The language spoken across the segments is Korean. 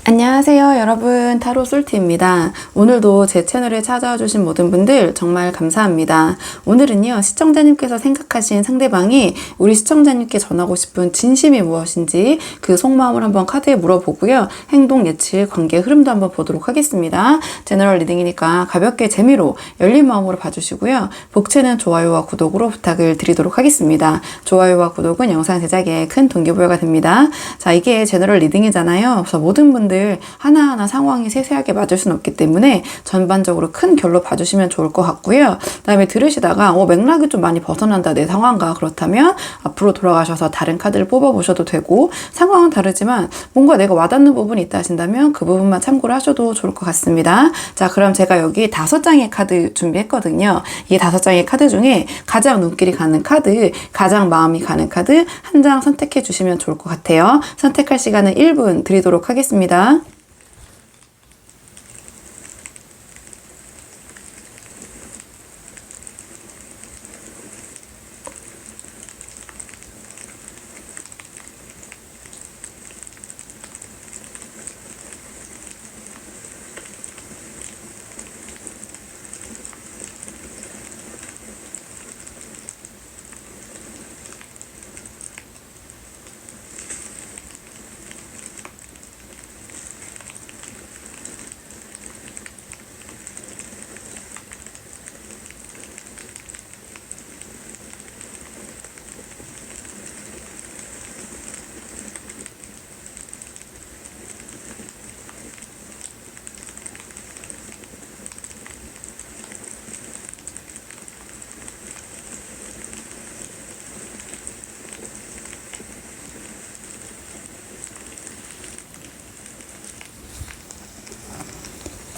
안녕하세요 여러분, 타로 솔티입니다. 오늘도 제 채널에 찾아와 주신 모든 분들 정말 감사합니다. 오늘은요, 시청자님께서 생각하신 상대방이 우리 시청자님께 전하고 싶은 진심이 무엇인지 그 속마음을 한번 카드에 물어보고요, 행동 예측, 관계 흐름도 한번 보도록 하겠습니다. 제너럴 리딩이니까 가볍게 재미로 열린 마음으로 봐주시고요, 복채는 좋아요와 구독으로 부탁을 드리도록 하겠습니다. 좋아요와 구독은 영상 제작에 큰 동기부여가 됩니다. 자, 이게 제너럴 리딩이잖아요. 그래서 모든 분들 하나하나 상황이 세세하게 맞을 수는 없기 때문에 전반적으로 큰 결로 봐주시면 좋을 것 같고요. 그 다음에 들으시다가 맥락이 좀 많이 벗어난다, 내 상황과, 그렇다면 앞으로 돌아가셔서 다른 카드를 뽑아보셔도 되고, 상황은 다르지만 뭔가 내가 와닿는 부분이 있다 하신다면 그 부분만 참고를 하셔도 좋을 것 같습니다. 자, 그럼 제가 여기 5장의 카드 준비했거든요. 이 5장의 카드 중에 가장 눈길이 가는 카드, 가장 마음이 가는 카드 한 장 선택해 주시면 좋을 것 같아요. 선택할 시간은 1분 드리도록 하겠습니다.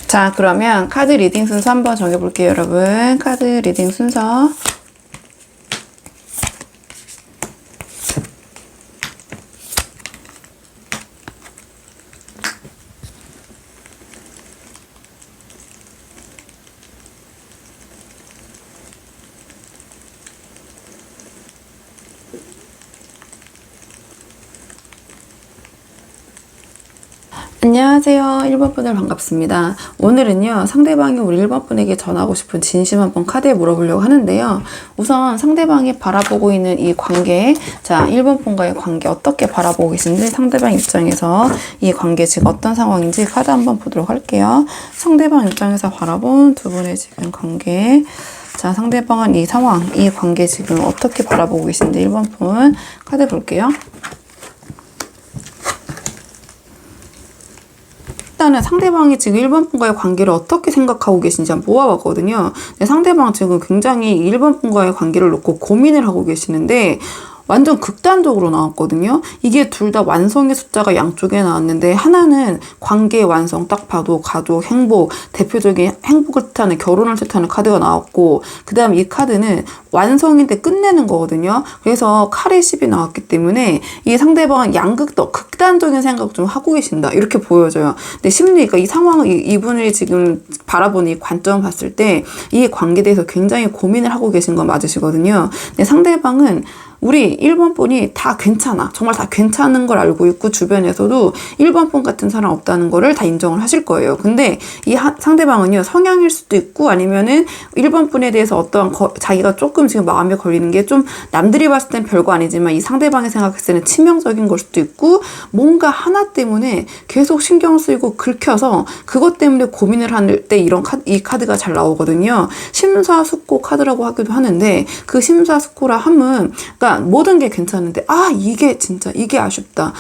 자, 그러면 카드 리딩 순서 한번 정해볼게요, 여러분. 카드 리딩 순서. 안녕하세요. 1번 분들 반갑습니다. 오늘은요, 상대방이 우리 1번 분에게 전하고 싶은 진심 한번 카드에 물어보려고 하는데요. 우선 상대방이 바라보고 있는 이 관계, 자, 1번 분과의 관계 어떻게 바라보고 계신지, 상대방 입장에서 이 관계 지금 어떤 상황인지 카드 한번 보도록 할게요. 상대방 입장에서 바라본 두 분의 지금 관계, 자, 상대방은 이 상황, 이 관계 지금 어떻게 바라보고 계신지 1번 분 카드 볼게요. 일단은 상대방이 지금 1번 분과의 관계를 어떻게 생각하고 계신지 한번 모아봤거든요. 상대방 지금 굉장히 1번 분과의 관계를 놓고 고민을 하고 계시는데 완전 극단적으로 나왔거든요. 이게 둘 다 완성의 숫자가 양쪽에 나왔는데, 하나는 관계의 완성, 딱 봐도 가족, 행복, 대표적인 행복을 뜻하는, 결혼을 뜻하는 카드가 나왔고, 그 다음 이 카드는 완성인데 끝내는 거거든요. 그래서 칼의 10이 나왔기 때문에 이 상대방은 양극도, 극단적인 생각 좀 하고 계신다, 이렇게 보여져요. 근데 심리가 이 상황을, 이분을 지금 바라보는 이 관점 봤을 때 이 관계에 대해서 굉장히 고민을 하고 계신 건 맞으시거든요. 근데 상대방은 우리 1번 분이 다 괜찮아, 정말 다 괜찮은 걸 알고 있고, 주변에서도 1번 분 같은 사람 없다는 거를 다 인정을 하실 거예요. 근데 이 상대방은요, 성향일 수도 있고, 아니면은 1번 분에 대해서 어떠한 자기가 조금 지금 마음에 걸리는 게 좀 남들이 봤을 땐 별거 아니지만 이 상대방이 생각했을 때는 치명적인 걸 수도 있고, 뭔가 하나 때문에 계속 신경 쓰이고 긁혀서 그것 때문에 고민을 할 때 이 카드가 잘 나오거든요. 심사숙고 카드라고 하기도 하는데, 그 심사숙고라 함은, 그러니까 모든 게 괜찮은데, 이게 진짜, 이게 아쉽다,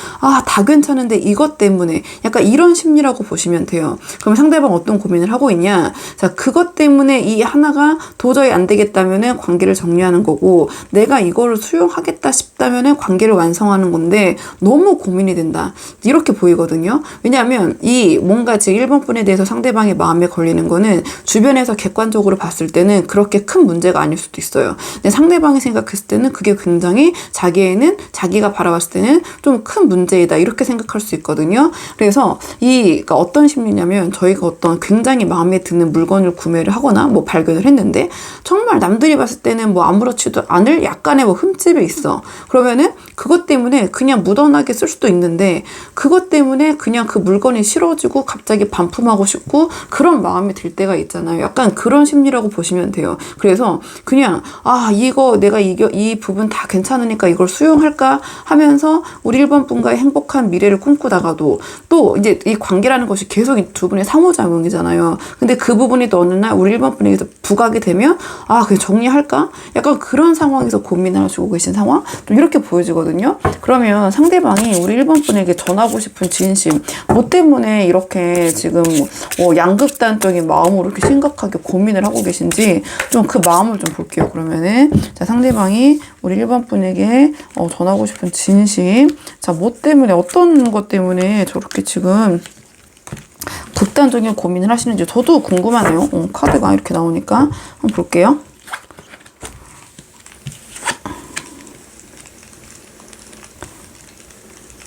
다 괜찮은데 이것 때문에, 약간 이런 심리라고 보시면 돼요. 그럼 상대방 어떤 고민을 하고 있냐, 자, 그것 때문에 이 하나가 도저히 안 되겠다면은 관계를 정리하는 거고, 내가 이거를 수용하겠다 싶다면은 관계를 완성하는 건데 너무 고민이 된다, 이렇게 보이거든요. 왜냐하면 이 뭔가 지금 1번 분에 대해서 상대방의 마음에 걸리는 거는 주변에서 객관적으로 봤을 때는 그렇게 큰 문제가 아닐 수도 있어요. 근데 상대방이 생각했을 때는 그게 굉장히 굉장히 자기애는 자기가 바라봤을 때는 좀 큰 문제이다 이렇게 생각할 수 있거든요. 그래서 그러니까 어떤 심리냐면 저희가 어떤 굉장히 마음에 드는 물건을 구매를 하거나 뭐 발견을 했는데 정말 남들이 봤을 때는 뭐 아무렇지도 않을 약간의 뭐 흠집이 있어. 그러면은 그것 때문에 그냥 무던하게 쓸 수도 있는데 그것 때문에 그냥 그 물건이 싫어지고 갑자기 반품하고 싶고 그런 마음이 들 때가 있잖아요. 약간 그런 심리라고 보시면 돼요. 그래서 그냥 이거 내가 이 부분 다 괜찮으니까 이걸 수용할까 하면서 우리 1번 분과의 행복한 미래를 꿈꾸다가도 또 이제 이 관계라는 것이 계속 이 두 분의 상호작용이잖아요. 근데 그 부분이 또 어느 날 우리 1번 분에게서 부각이 되면 그냥 정리할까? 약간 그런 상황에서 고민을 하시고 계신 상황? 좀 이렇게 보여지거든요. 그러면 상대방이 우리 1번 분에게 전하고 싶은 진심, 뭐 때문에 이렇게 지금 양극단적인 마음으로 이렇게 심각하게 고민을 하고 계신지 좀 그 마음을 좀 볼게요. 그러면은 자, 상대방이 우리 1번 분에게 전하고 싶은 진심, 자, 뭐 때문에 어떤 것 때문에 저렇게 지금 극단적인 고민을 하시는지 저도 궁금하네요. 카드가 이렇게 나오니까 한번 볼게요.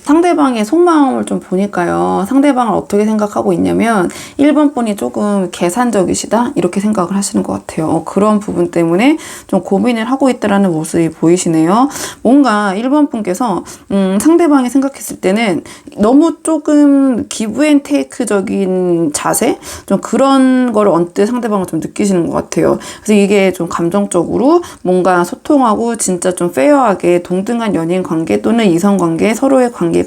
상대방의 속마음을 좀 보니까요. 상대방을 어떻게 생각하고 있냐면 1번 분이 조금 계산적이시다 이렇게 생각을 하시는 것 같아요. 그런 부분 때문에 좀 고민을 하고 있다라는 모습이 보이시네요. 뭔가 1번 분께서 상대방이 생각했을 때는 너무 조금 기브앤테이크적인 자세? 좀 그런 거를 언뜻 상대방을 좀 느끼시는 것 같아요. 그래서 이게 좀 감정적으로 뭔가 소통하고 진짜 좀 페어하게 동등한 연인 관계 또는 이성 관계 서로의 관계가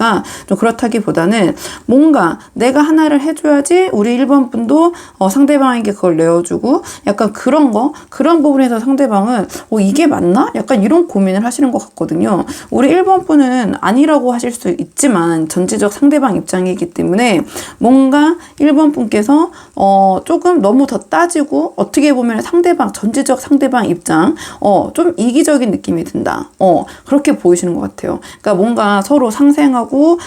좀 그렇다기보다는 뭔가 내가 하나를 해줘야지 우리 1번 분도 상대방에게 그걸 내어주고 약간 그런 부분에서 상대방은 이게 맞나? 약간 이런 고민을 하시는 것 같거든요. 우리 1번 분은 아니라고 하실 수 있지만 전지적 상대방 입장이기 때문에 뭔가 1번 분께서 조금 너무 더 따지고 어떻게 보면 전지적 상대방 입장 좀 이기적인 느낌이 든다. 그렇게 보이시는 것 같아요. 그러니까 뭔가 서로 상생하고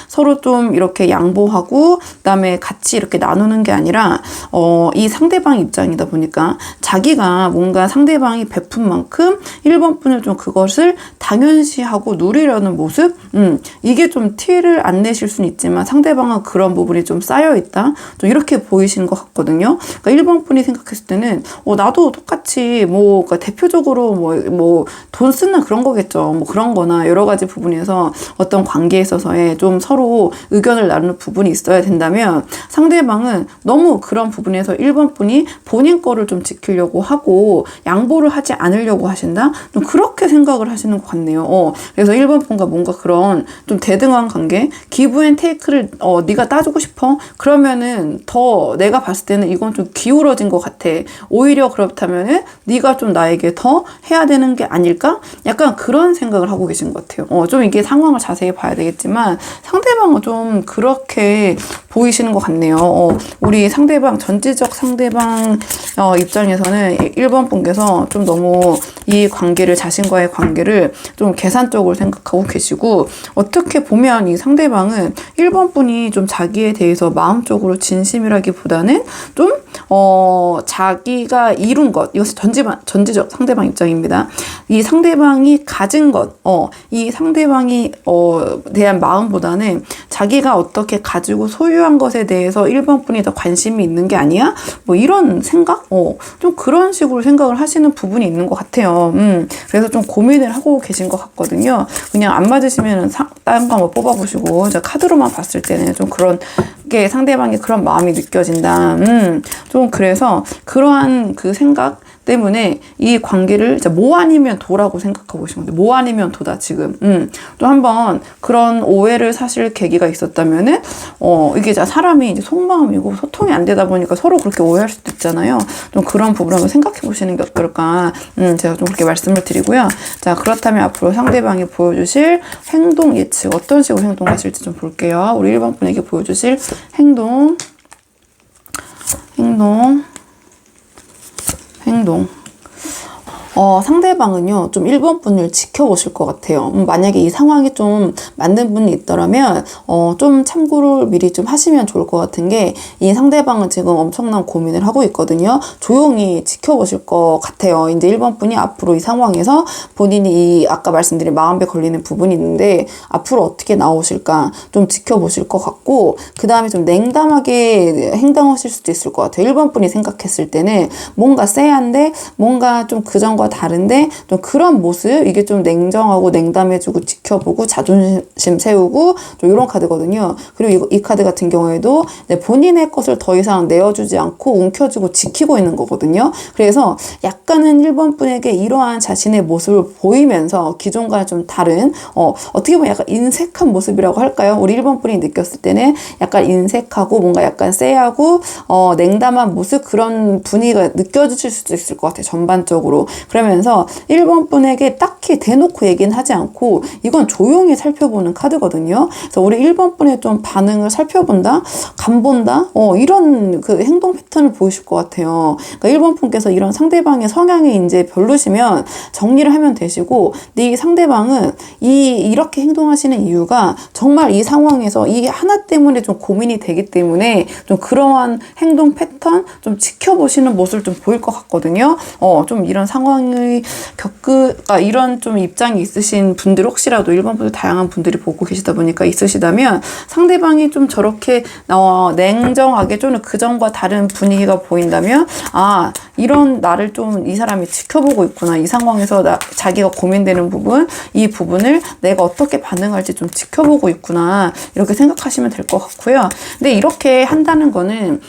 서로 좀 이렇게 양보하고 그다음에 같이 이렇게 나누는 게 아니라 이 상대방 입장이다 보니까 자기가 뭔가 상대방이 베푼 만큼 1번 분을 좀 그것을 당연시하고 누리려는 모습 이게 좀 티를 안 내실 수는 있지만 상대방은 그런 부분이 좀 쌓여있다 좀 이렇게 보이시는 것 같거든요. 그러니까 1번 분이 생각했을 때는 나도 똑같이 그러니까 대표적으로 뭐 돈 쓰는 그런 거겠죠. 뭐 그런 거나 여러 가지 부분에서 어떤 관계에 있어서의 좀 서로 의견을 나누는 부분이 있어야 된다면 상대방은 너무 그런 부분에서 1번 분이 본인 거를 좀 지키려고 하고 양보를 하지 않으려고 하신다? 좀 그렇게 생각을 하시는 것 같네요. 그래서 1번 분과 뭔가 그런 좀 대등한 관계, 기브앤테이크를 네가 따주고 싶어? 그러면은 더 내가 봤을 때는 이건 좀 기울어진 것 같아. 오히려 그렇다면은 네가 좀 나에게 더 해야 되는 게 아닐까? 약간 그런 생각을 하고 계신 것 같아요. 좀 이게 상황을 자세히 봐야 되겠지만 상대방은 좀 그렇게 보이시는 것 같네요. 우리 상대방, 전지적 상대방 입장에서는 1번 분께서 좀 너무 이 관계를, 자신과의 관계를 좀 계산적으로 생각하고 계시고 어떻게 보면 이 상대방은 1번 분이 좀 자기에 대해서 마음적으로 진심이라기보다는 좀 자기가 이룬 것, 이것이 전지적 상대방 입장입니다. 이 상대방이 가진 것, 이 상대방이 대한 마음보다는 자기가 어떻게 가지고 소유한 것에 대해서 1번 분이 더 관심이 있는 게 아니야? 뭐 이런 생각? 좀 그런 식으로 생각을 하시는 부분이 있는 것 같아요. 그래서 좀 고민을 하고 계신 것 같거든요. 그냥 안 맞으시면 다른 거 한번 뽑아보시고 제가 카드로만 봤을 때는 좀 그런 게 상대방의 그런 마음이 느껴진다. 좀 그래서 그러한 그 생각 때문에 이 관계를 뭐 아니면 도라고 생각하고 계신 건데 뭐 아니면 도다 지금. 또 한번 그런 오해를 사실 계기가 있었다면은 이게 사람이 이제 속마음이고 소통이 안 되다 보니까 서로 그렇게 오해할 수도 있잖아요. 좀 그런 부분을 한번 생각해 보시는 게 어떨까. 제가 좀 그렇게 말씀을 드리고요. 자, 그렇다면 앞으로 상대방이 보여주실 행동 예측 어떤 식으로 행동하실지 좀 볼게요. 우리 1번 분에게 보여주실 행동. 상대방은요, 좀 1번 분을 지켜보실 것 같아요. 만약에 이 상황이 좀 맞는 분이 있더라면, 좀 참고를 미리 좀 하시면 좋을 것 같은 게, 이 상대방은 지금 엄청난 고민을 하고 있거든요. 조용히 지켜보실 것 같아요. 이제 1번 분이 앞으로 이 상황에서 본인이 아까 말씀드린 마음에 걸리는 부분이 있는데, 앞으로 어떻게 나오실까 좀 지켜보실 것 같고, 그 다음에 좀 냉담하게 행동하실 수도 있을 것 같아요. 1번 분이 생각했을 때는 뭔가 쎄한데, 뭔가 좀 그전과 다른데 좀 그런 모습, 이게 좀 냉정하고 냉담해주고 지켜보고 자존심 세우고 좀 이런 카드거든요. 그리고 이 카드 같은 경우에도 본인의 것을 더 이상 내어주지 않고 움켜쥐고 지키고 있는 거거든요. 그래서 약간은 1번 분에게 이러한 자신의 모습을 보이면서 기존과 좀 다른 어떻게 보면 약간 인색한 모습이라고 할까요? 우리 1번 분이 느꼈을 때는 약간 인색하고 뭔가 약간 쎄하고 냉담한 모습, 그런 분위기가 느껴지실 수도 있을 것 같아요. 전반적으로. 그러면서 1번 분에게 딱히 대놓고 얘기는 하지 않고 이건 조용히 살펴보는 카드거든요. 그래서 우리 1번 분의 좀 반응을 살펴본다? 간본다? 이런 그 행동 패턴을 보이실 것 같아요. 그러니까 1번 분께서 이런 상대방의 성향이 이제 별로시면 정리를 하면 되시고, 근데 이 상대방은 이렇게 행동하시는 이유가 정말 이 상황에서 이 하나 때문에 좀 고민이 되기 때문에 좀 그러한 행동 패턴 좀 지켜보시는 모습을 좀 보일 것 같거든요. 좀 이런 상황의 이런 좀 입장이 있으신 분들, 혹시라도 1번 분들 다양한 분들이 보고 계시다 보니까 있으시다면, 상대방이 좀 저렇게 냉정하게 좀 그전과 다른 분위기가 보인다면, 이런 나를 좀 이 사람이 지켜보고 있구나. 이 상황에서 자기가 고민되는 부분, 이 부분을 내가 어떻게 반응할지 좀 지켜보고 있구나. 이렇게 생각하시면 될 것 같고요. 근데 이렇게 한다는 거는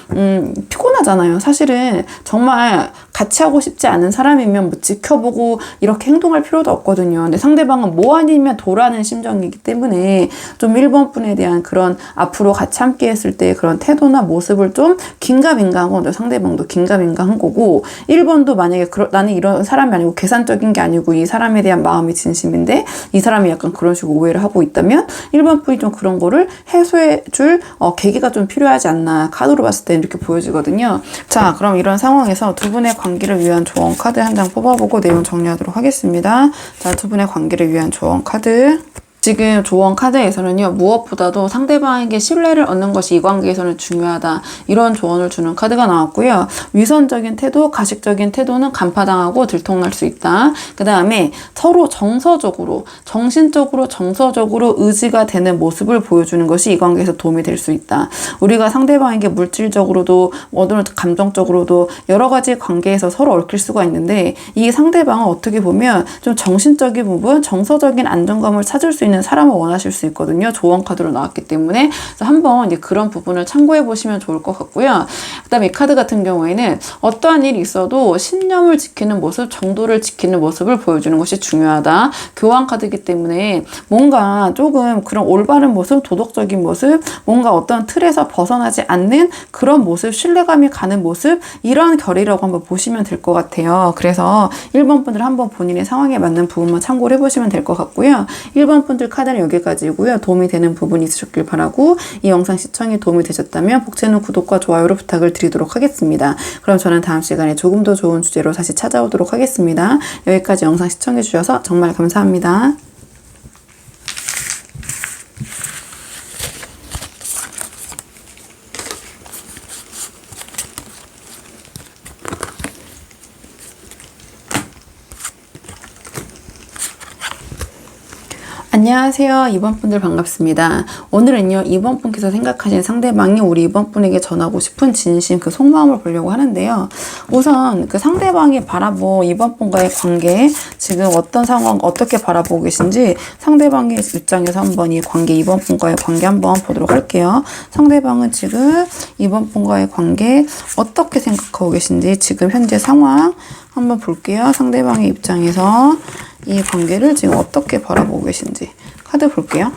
피곤하잖아요. 사실은 정말 같이 하고 싶지 않은 사람이면 뭐 지켜보고 이렇게 행동할 필요도 없거든요. 근데 상대방은 뭐 아니면 도라는 심정이기 때문에 좀 1번 분에 대한 그런 앞으로 같이 함께 했을 때 그런 태도나 모습을 좀 긴가민가한 건데, 상대방도 긴가민가한 거고, 1번도 만약에 나는 이런 사람이 아니고 계산적인 게 아니고 이 사람에 대한 마음이 진심인데 이 사람이 약간 그런 식으로 오해를 하고 있다면 1번 분이 좀 그런 거를 해소해 줄 계기가 좀 필요하지 않나, 카드로 봤을 때 이렇게 보여지거든요. 자, 그럼 이런 상황에서 두 분의 관계를 위한 조언 카드 한 장 뽑아보고 내용 정리하도록 하겠습니다. 자, 두 분의 관계를 위한 조언 카드. 지금 조언 카드에서는요, 무엇보다도 상대방에게 신뢰를 얻는 것이 이 관계에서는 중요하다, 이런 조언을 주는 카드가 나왔고요. 위선적인 태도, 가식적인 태도는 간파당하고 들통날 수 있다. 그 다음에 서로 정서적으로, 정서적으로 의지가 되는 모습을 보여주는 것이 이 관계에서 도움이 될 수 있다. 우리가 상대방에게 물질적으로도 어떤 감정적으로도 여러 가지 관계에서 서로 얽힐 수가 있는데, 이 상대방은 어떻게 보면 좀 정신적인 부분, 정서적인 안정감을 찾을 수 있는 사람을 원하실 수 있거든요. 조언 카드로 나왔기 때문에. 그래서 한번 이제 그런 부분을 참고해 보시면 좋을 것 같고요. 그 다음에 이 카드 같은 경우에는 어떠한 일이 있어도 신념을 지키는 모습, 정도를 지키는 모습을 보여주는 것이 중요하다. 교환 카드이기 때문에 뭔가 조금 그런 올바른 모습, 도덕적인 모습, 뭔가 어떤 틀에서 벗어나지 않는 그런 모습, 신뢰감이 가는 모습, 이런 결이라고 한번 보시면 될 것 같아요. 그래서 1번 분들 한번 본인의 상황에 맞는 부분만 참고를 해보시면 될 것 같고요. 1번 분들 카드는 여기까지고요. 도움이 되는 부분이 있으셨길 바라고, 이 영상 시청이 도움이 되셨다면 복채는 구독과 좋아요로 부탁을 드리도록 하겠습니다. 그럼 저는 다음 시간에 조금 더 좋은 주제로 다시 찾아오도록 하겠습니다. 여기까지 영상 시청해 주셔서 정말 감사합니다. 안녕하세요. 2번 분들 반갑습니다. 오늘은요, 2번 분께서 생각하신 상대방이 우리 2번 분에게 전하고 싶은 진심, 그 속마음을 보려고 하는데요. 우선 그 상대방이 2번 분과의 관계, 지금 어떤 상황, 어떻게 바라보고 계신지 상대방의 입장에서 한번 이 관계, 2번 분과의 관계 한번 보도록 할게요. 상대방은 지금 2번 분과의 관계 어떻게 생각하고 계신지, 지금 현재 상황 한번 볼게요. 상대방의 입장에서 이 관계를 지금 어떻게 바라보고 계신지 카드 볼게요.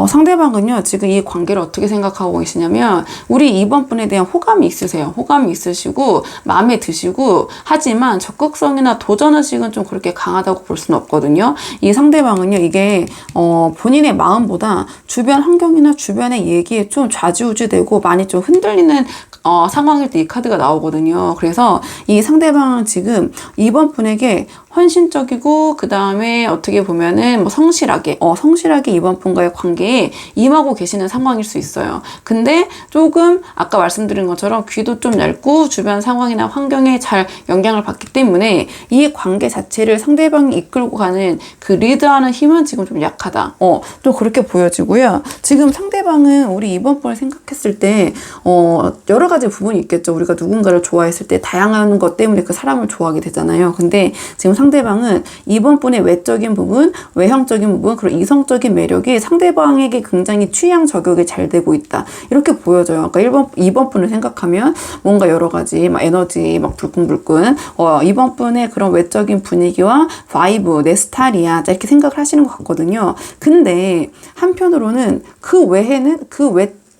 상대방은요, 지금 이 관계를 어떻게 생각하고 계시냐면, 우리 2번 분에 대한 호감이 있으세요. 호감이 있으시고, 마음에 드시고, 하지만 적극성이나 도전의식은 좀 그렇게 강하다고 볼 수는 없거든요. 이 상대방은요, 이게, 본인의 마음보다 주변 환경이나 주변의 얘기에 좀 좌지우지되고 많이 좀 흔들리는 상황일 때 이 카드가 나오거든요. 그래서 이 상대방은 지금 2번 분에게 헌신적이고, 그 다음에 어떻게 보면은 뭐 성실하게 2번 분과의 관계에 임하고 계시는 상황일 수 있어요. 근데 조금 아까 말씀드린 것처럼 귀도 좀 얇고 주변 상황이나 환경에 잘 영향을 받기 때문에 이 관계 자체를 상대방이 이끌고 가는 그 리드하는 힘은 지금 좀 약하다. 좀 그렇게 보여지고요. 지금 상대방은 우리 2번 분을 생각했을 때, 여러 가지 부분이 있겠죠. 우리가 누군가를 좋아했을 때 다양한 것 때문에 그 사람을 좋아하게 되잖아요. 근데 지금 상대방은 2번 분의 외적인 부분, 외형적인 부분, 그리고 이성적인 매력이 상대방에게 굉장히 취향 저격이 잘 되고 있다. 이렇게 보여져요. 그러니까 2번 분을 생각하면 뭔가 여러 가지 막 에너지 막 불끈불끈 2번 분의 그런 외적인 분위기와 바이브, 내 스타일이야. 이렇게 생각을 하시는 것 같거든요. 근데 한편으로는 그 외에는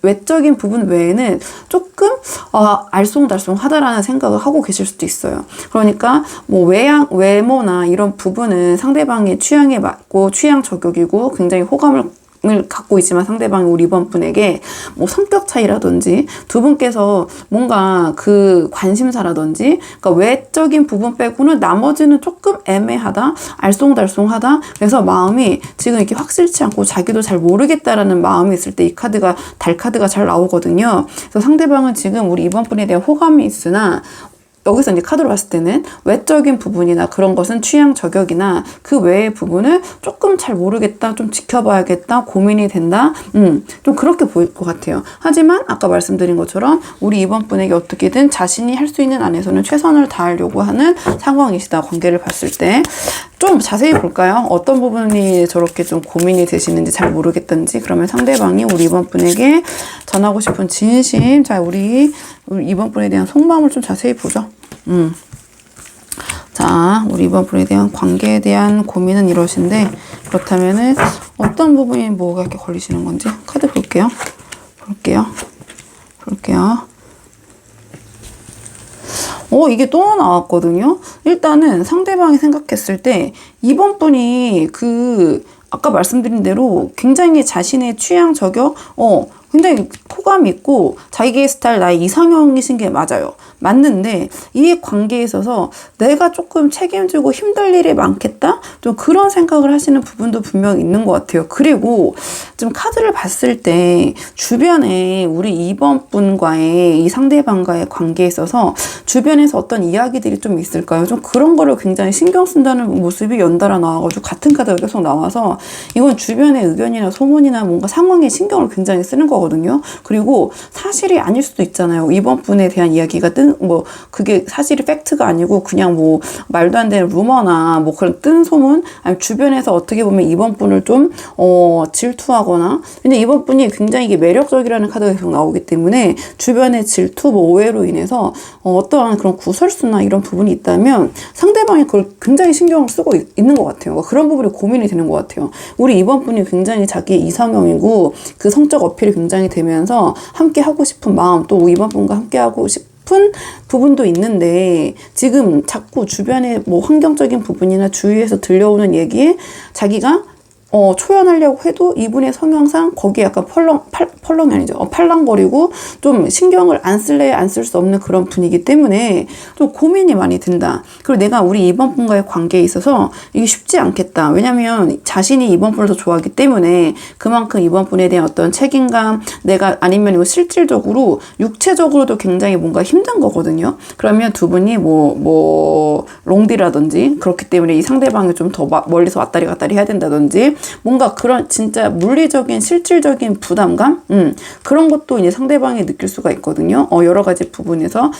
외적인 부분 외에는 조금 알쏭달쏭하다라는 생각을 하고 계실 수도 있어요. 그러니까 뭐 외모나 이런 부분은 상대방의 취향에 맞고 취향 저격이고 굉장히 호감을 갖고 있지만 상대방이 우리 이번 분에게 뭐 성격 차이라든지 두 분께서 뭔가 그 관심사라든지 그러니까 외적인 부분 빼고는 나머지는 조금 애매하다, 알쏭달쏭하다. 그래서 마음이 지금 이렇게 확실치 않고 자기도 잘 모르겠다라는 마음이 있을 때 이 카드가 달 카드가 잘 나오거든요. 그래서 상대방은 지금 우리 이번 분에 대한 호감이 있으나 여기서 이제 카드로 봤을 때는 외적인 부분이나 그런 것은 취향 저격이나 그 외의 부분을 조금 잘 모르겠다, 좀 지켜봐야겠다, 고민이 된다, 좀 그렇게 보일 것 같아요. 하지만 아까 말씀드린 것처럼 우리 이번 분에게 어떻게든 자신이 할 수 있는 안에서는 최선을 다하려고 하는 상황이시다. 관계를 봤을 때. 좀 자세히 볼까요? 어떤 부분이 저렇게 좀 고민이 되시는지 잘 모르겠던지. 그러면 상대방이 우리 이번 분에게 전하고 싶은 진심, 자 우리 이번 분에 대한 속마음을 좀 자세히 보죠. 자, 우리 이번 분에 대한 관계에 대한 고민은 이러신데, 그렇다면은 어떤 부분이 뭐가 이렇게 걸리시는 건지 카드 볼게요. 이게 또 나왔거든요. 일단은 상대방이 생각했을 때 이번 분이 아까 말씀드린 대로 굉장히 자신의 취향 저격, 굉장히 호감 있고 자기의 스타일, 나의 이상형이신 게 맞아요. 맞는데 이 관계에 있어서 내가 조금 책임지고 힘들 일이 많겠다? 좀 그런 생각을 하시는 부분도 분명히 있는 것 같아요. 그리고 좀 카드를 봤을 때 주변에 우리 2번 분과의 이 상대방과의 관계에 있어서 주변에서 어떤 이야기들이 좀 있을까요? 좀 그런 거를 굉장히 신경 쓴다는 모습이 연달아 나와가지고 같은 카드가 계속 나와서 이건 주변의 의견이나 소문이나 뭔가 상황에 신경을 굉장히 쓰는 거거든요. 그리고 사실이 아닐 수도 있잖아요. 이번 분에 대한 이야기가 그게 사실이 팩트가 아니고 그냥 뭐 말도 안 되는 루머나 뭐 그런 뜬 소문, 아니면 주변에서 어떻게 보면 이번 분을 좀 질투하거나, 근데 이번 분이 굉장히 이게 매력적이라는 카드가 계속 나오기 때문에 주변의 질투, 뭐 오해로 인해서 어떠한 그런 구설수나 이런 부분이 있다면 상대방이 그걸 굉장히 신경을 쓰고 있는 것 같아요. 그러니까 그런 부분이 고민이 되는 것 같아요. 우리 이번 분이 굉장히 자기 이상형이고 그 성적 어필이 굉장히 되면서 함께 하고 싶은 마음, 또 이번 분과 함께 하고 싶은 부분도 있는데 지금 자꾸 주변의 뭐 환경적인 부분이나 주위에서 들려오는 얘기에 자기가 초연하려고 해도 이분의 성향상 거기에 약간 펄렁이 아니죠. 팔랑거리고 좀 신경을 안 쓸 수 없는 그런 분위기 때문에 좀 고민이 많이 든다. 그리고 내가 우리 이번 분과의 관계에 있어서 이게 쉽지 않겠다. 왜냐면 자신이 이번 분을 더 좋아하기 때문에 그만큼 이번 분에 대한 어떤 책임감, 내가 아니면 이거 실질적으로 육체적으로도 굉장히 뭔가 힘든 거거든요. 그러면 두 분이 롱디라든지 그렇기 때문에 이 상대방이 좀 더 멀리서 왔다리 갔다리 해야 된다든지 뭔가 그런 진짜 물리적인 실질적인 부담감 그런 것도 이제 상대방이 느낄 수가 있거든요. 여러 가지 부분에서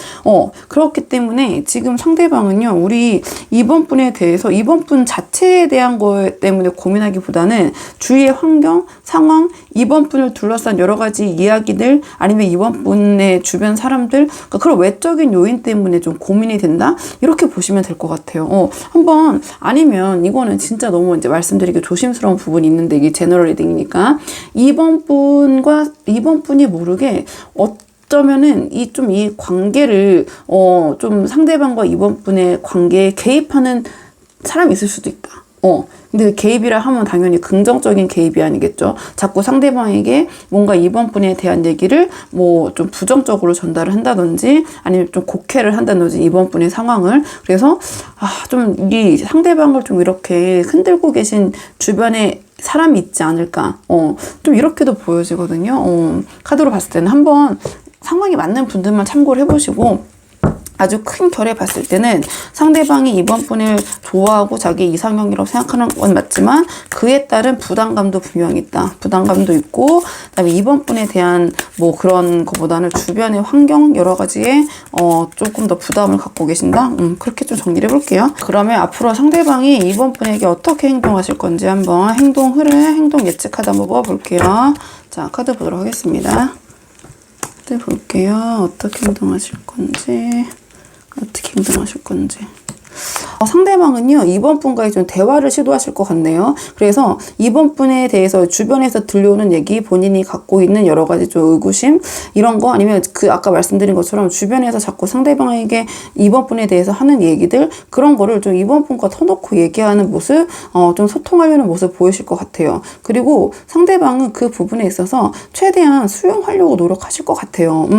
그렇기 때문에 지금 상대방은요, 우리 이번 분에 대해서 이번 분 자체에 대한 거 때문에 고민하기보다는 주위의 환경, 상황, 이번 분을 둘러싼 여러 가지 이야기들, 아니면 이번 분의 주변 사람들, 그러니까 그런 외적인 요인 때문에 좀 고민이 된다, 이렇게 보시면 될 것 같아요. 한번, 아니면 이거는 진짜 너무 이제 말씀드리기 조심스러운 그런 부분이 있는데 이게 제너럴 리딩이니까 2번 분이 모르게 어쩌면은 이 관계를 좀 상대방과 2번 분의 관계에 개입하는 사람이 있을 수도 있다. 근데 개입이라 하면 당연히 긍정적인 개입이 아니겠죠. 자꾸 상대방에게 뭔가 2번 분에 대한 얘기를 뭐 좀 부정적으로 전달을 한다든지 아니면 좀 곡해를 한다든지 2번 분의 상황을. 그래서 좀 이 상대방을 좀 이렇게 흔들고 계신 주변에 사람이 있지 않을까. 좀 이렇게도 보여지거든요. 카드로 봤을 때는 한번 상황이 맞는 분들만 참고를 해보시고, 아주 큰 결에 봤을 때는 상대방이 이번 분을 좋아하고 자기 이상형이라고 생각하는 건 맞지만 그에 따른 부담감도 분명히 있다. 부담감도 있고, 그다음에 이번 분에 대한 뭐 그런 거보다는 주변의 환경 여러 가지에 조금 더 부담을 갖고 계신다. 그렇게 좀 정리를 해볼게요. 그러면 앞으로 상대방이 이번 분에게 어떻게 행동하실 건지 한번 행동 흐름, 행동 예측 카드 한번 뽑아볼게요. 자, 카드 보도록 하겠습니다. 카드 볼게요. 어떻게 행동하실 건지. 상대방은요, 이번 분과의 좀 대화를 시도하실 것 같네요. 그래서 이번 분에 대해서 주변에서 들려오는 얘기, 본인이 갖고 있는 여러 가지 좀 의구심, 이런 거, 아니면 그 아까 말씀드린 것처럼 주변에서 자꾸 상대방에게 이번 분에 대해서 하는 얘기들, 그런 거를 좀 이번 분과 터놓고 얘기하는 모습, 좀 소통하려는 모습 보이실 것 같아요. 그리고 상대방은 그 부분에 있어서 최대한 수용하려고 노력하실 것 같아요.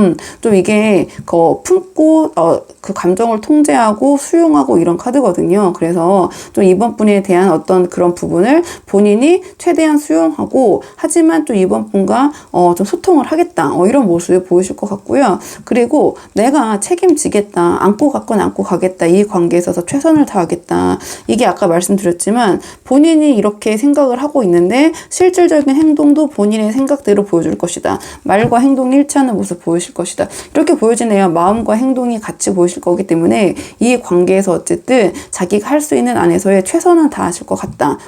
좀 이게 품고 그 감정을 통제하고 수용하고 이런 카드거든요. 그래서 좀 이번 분에 대한 어떤 그런 부분을 본인이 최대한 수용하고, 하지만 좀 이번 분과 좀 소통을 하겠다. 이런 모습을 보이실 것 같고요. 그리고 내가 책임지겠다. 안고 갔건 안고 가겠다. 이 관계에 있어서 최선을 다하겠다. 이게 아까 말씀드렸지만 본인이 이렇게 생각을 하고 있는데 실질적인 행동도 본인의 생각대로 보여줄 것이다. 말과 행동이 일치하는 모습 보이실 것이다. 이렇게 보여지네요. 마음과 행동이 같이 보이실 거기 때문에 이 관계에서 어쨌든 자기가 할 수 있는 안에서의 최선은 다하실 것 같다.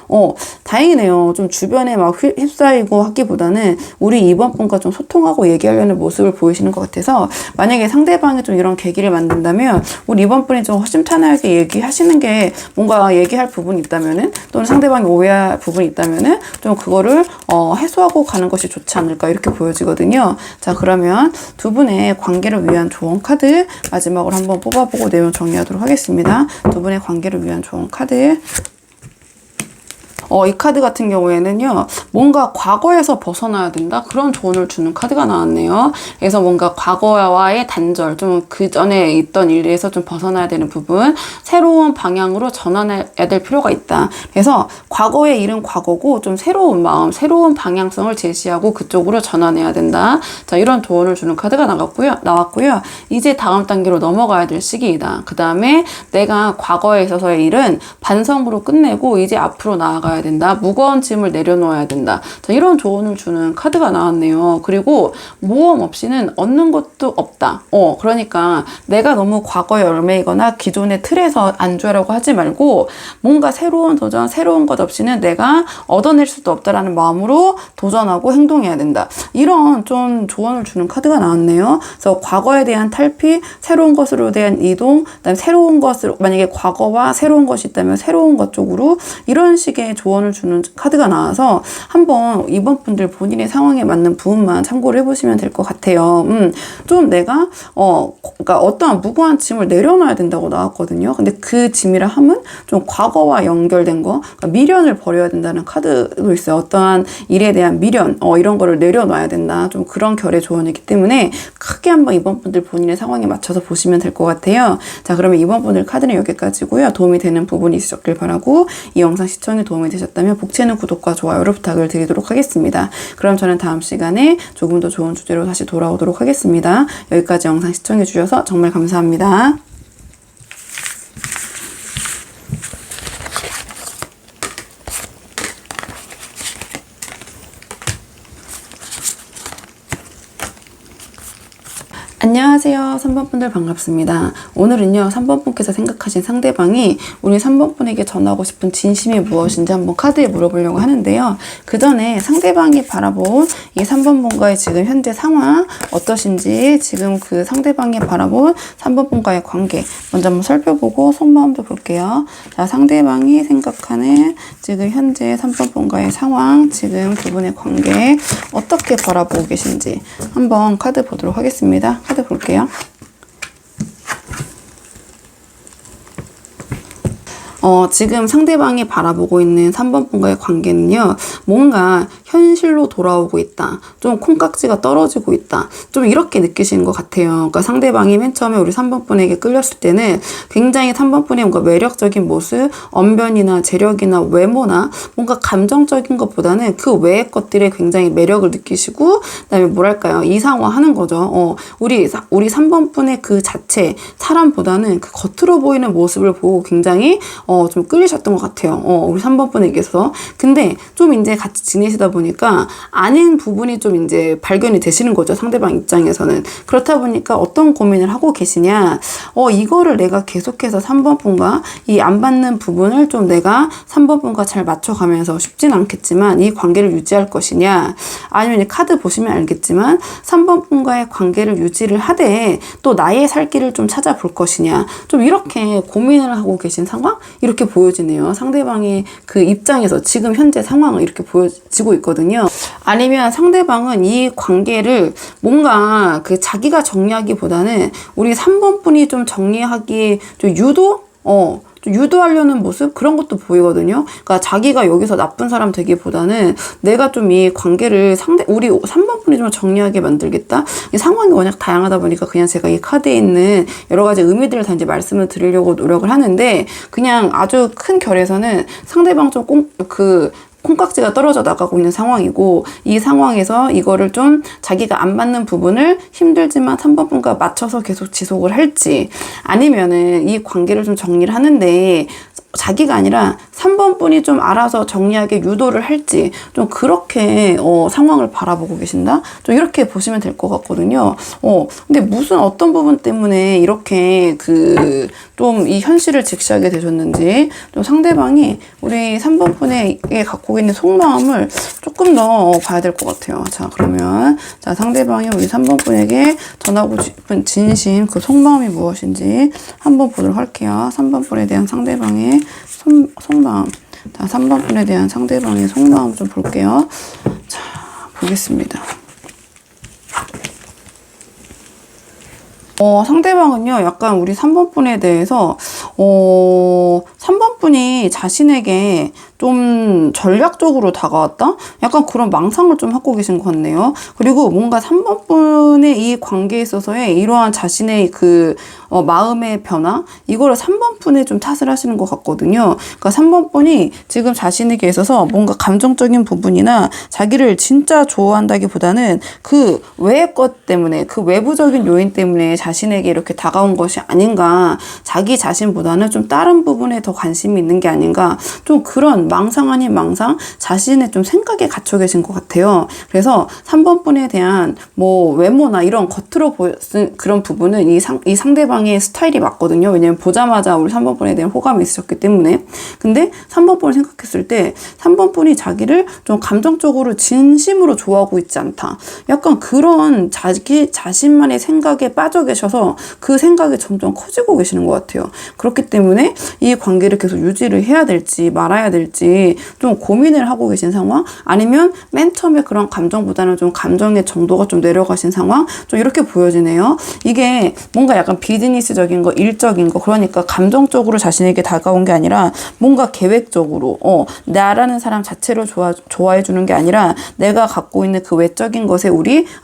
다행이네요. 좀 주변에 막 휩싸이고 하기보다는 우리 이번 분과 좀 소통하고 얘기하려는 모습을 보이시는 것 같아서, 만약에 상대방이 좀 이런 계기를 만든다면 우리 이번 분이 좀 허심탄회하게 얘기하시는 게, 뭔가 얘기할 부분이 있다면은, 또는 상대방이 오해할 부분이 있다면은 좀 그거를 해소하고 가는 것이 좋지 않을까, 이렇게 보여지거든요. 자, 그러면 두 분의 관계를 위한 조언 카드 마지막으로 한번 뽑아보고 내용 정리하도록 하겠습니다. 두 분의 관계를 위한 조언 카드. 이 카드 같은 경우에는요, 뭔가 과거에서 벗어나야 된다? 그런 조언을 주는 카드가 나왔네요. 그래서 뭔가 과거와의 단절, 좀 그 전에 있던 일에서 좀 벗어나야 되는 부분, 새로운 방향으로 전환해야 될 필요가 있다. 그래서 과거의 일은 과거고, 좀 새로운 마음, 새로운 방향성을 제시하고 그쪽으로 전환해야 된다. 자, 이런 조언을 주는 카드가 나왔고요. 이제 다음 단계로 넘어가야 될 시기이다. 그 다음에 내가 과거에 있어서의 일은 반성으로 끝내고 이제 앞으로 나아가야 된다. 무거운 짐을 내려놓아야 된다. 자, 이런 조언을 주는 카드가 나왔네요. 그리고 모험 없이는 얻는 것도 없다. 그러니까 내가 너무 과거에 얽매이거나 기존의 틀에서 안주하려고 하지 말고, 뭔가 새로운 도전, 새로운 것 없이는 내가 얻어낼 수도 없다라는 마음으로 도전하고 행동해야 된다. 이런 좀 조언을 주는 카드가 나왔네요. 그래서 과거에 대한 탈피, 새로운 것으로 대한 이동, 그다음에 새로운 것으로, 만약에 과거와 새로운 것이 있다면 새로운 것 쪽으로, 이런 식의 조언을 주는 카드가 나와서 한번 이번 분들 본인의 상황에 맞는 부분만 참고를 해보시면 될 것 같아요. 좀 내가 그러니까 어떠한 무거운 짐을 내려놔야 된다고 나왔거든요. 근데 그 짐이라 함은 좀 과거와 연결된 거, 그러니까 미련을 버려야 된다는 카드도 있어요. 어떠한 일에 대한 미련, 이런 거를 내려놔야 된다. 좀 그런 결의 조언이기 때문에 크게 한번 이번 분들 본인의 상황에 맞춰서 보시면 될 것 같아요. 자, 그러면 이번 분들 카드는 여기까지고요. 도움이 되는 부분이 있으셨길 바라고, 이 영상 시청에 도움이 되셨다면 복채는 구독과 좋아요를 부탁을 드리도록 하겠습니다. 그럼 저는 다음 시간에 조금 더 좋은 주제로 다시 돌아오도록 하겠습니다. 여기까지 영상 시청해 주셔서 정말 감사합니다. 안녕하세요. 3번 분들 반갑습니다. 오늘은요, 3번 분께서 생각하신 상대방이 우리 3번 분에게 전하고 싶은 진심이 무엇인지 한번 카드에 물어보려고 하는데요. 그 전에 상대방이 바라본 이 3번 분과의 지금 현재 상황 어떠신지, 지금 그 상대방이 바라본 3번 분과의 관계 먼저 한번 살펴보고 속마음도 볼게요. 자, 상대방이 생각하는 지금 현재 3번 분과의 상황, 지금 두 분의 관계 어떻게 바라보고 계신지 한번 카드 보도록 하겠습니다. 카드 볼게요. 지금 상대방이 바라보고 있는 3번 분과의 관계는요, 뭔가 현실로 돌아오고 있다. 좀 콩깍지가 떨어지고 있다. 좀 이렇게 느끼시는 것 같아요. 그러니까 상대방이 맨 처음에 우리 3번 분에게 끌렸을 때는 굉장히 3번 분의 뭔가 매력적인 모습, 언변이나 재력이나 외모나 뭔가 감정적인 것보다는 그 외의 것들에 굉장히 매력을 느끼시고, 그다음에 뭐랄까요, 이상화하는 거죠. 우리 3번 분의 그 자체, 사람보다는 그 겉으로 보이는 모습을 보고 굉장히 좀 끌리셨던 것 같아요. 우리 3번 분에게서. 근데 좀 이제 같이 지내시다 보니까 아닌 부분이 좀 이제 발견이 되시는 거죠. 상대방 입장에서는. 그렇다 보니까 어떤 고민을 하고 계시냐. 이거를 내가 계속해서 3번 분과 이 안 받는 부분을 좀 내가 3번 분과 잘 맞춰가면서 쉽진 않겠지만 이 관계를 유지할 것이냐. 아니면 이 카드 보시면 알겠지만 3번 분과의 관계를 유지를 하되 또 나의 살 길을 좀 찾아볼 것이냐. 좀 이렇게 고민을 하고 계신 상황? 이렇게 보여지네요. 상대방이 그 입장에서 지금 현재 상황을 이렇게 보여지고 있거든요. 아니면 상대방은 이 관계를 뭔가 그 자기가 정리하기보다는 우리 3번 분이 좀 정리하기 좀 좀 유도하려는 모습? 그런 것도 보이거든요. 그러니까 자기가 여기서 나쁜 사람 되기보다는 내가 좀 이 관계를 우리 3번 분이 좀 정리하게 만들겠다? 이 상황이 워낙 다양하다 보니까 그냥 제가 이 카드에 있는 여러 가지 의미들을 다 이제 말씀을 드리려고 노력을 하는데, 그냥 아주 큰 결에서는 상대방 좀 콩깍지가 떨어져 나가고 있는 상황이고, 이 상황에서 이거를 좀 자기가 안 맞는 부분을 힘들지만 3번 분과 맞춰서 계속 지속을 할지, 아니면은 이 관계를 좀 정리를 하는데 자기가 아니라 3번 분이 좀 알아서 정리하게 유도를 할지, 좀 그렇게 상황을 바라보고 계신다? 좀 이렇게 보시면 될 것 같거든요. 근데 무슨 어떤 부분 때문에 이렇게 좀 이 현실을 직시하게 되셨는지, 좀 상대방이 우리 3번 분에게 갖고 있는 속마음을 조금 더 봐야 될 것 같아요. 자, 그러면 상대방이 우리 3번 분에게 전하고 싶은 진심, 그 속마음이 무엇인지 한번 보도록 할게요. 3번 분에 대한 상대방의 속마음. 자, 3번 분에 대한 상대방의 속마음 좀 볼게요. 자, 보겠습니다. 상대방은요, 약간 우리 3번 분에 대해서, 3번 분이 자신에게 좀 전략적으로 다가왔다? 약간 그런 망상을 좀 하고 계신 것 같네요. 그리고 뭔가 3번 분의 이 관계에 있어서의 이러한 자신의 마음의 변화? 이거를 3번 분에 좀 탓을 하시는 것 같거든요. 그러니까 3번 분이 지금 자신에게 있어서 뭔가 감정적인 부분이나 자기를 진짜 좋아한다기보다는 그 외의 것 때문에, 그 외부적인 요인 때문에 자신에게 이렇게 다가온 것이 아닌가. 자기 자신보다는 좀 다른 부분에 더 관심이 있는 게 아닌가. 좀 그런 망상 아닌 망상, 자신의 좀 생각에 갇혀 계신 것 같아요. 그래서 3번 분에 대한 외모나 이런 겉으로 보이는 그런 부분은 이 상대방의 스타일이 맞거든요. 왜냐면 보자마자 우리 3번 분에 대한 호감이 있으셨기 때문에. 근데 3번 분을 생각했을 때 3번 분이 자기를 좀 감정적으로 진심으로 좋아하고 있지 않다. 약간 그런 자기 자신만의 생각에 빠져 계셔서 그 생각이 점점 커지고 계시는 것 같아요. 그렇기 때문에 이 관계를 계속 유지를 해야 될지 말아야 될지 좀 고민을 하고 계신 상황, 아니면 맨 처음에 그런 감정보다는 좀 감정의 정도가 좀 내려가신 상황, 좀 이렇게 보여지네요. 이게 뭔가 약간 비즈니스적인 거, 일적인 거, 그러니까 감정적으로 자신에게 다가온 게 아니라 뭔가 계획적으로 나라는 사람 자체를 좋아해 주는 게 아니라 내가 갖고 있는 그 외적인 것에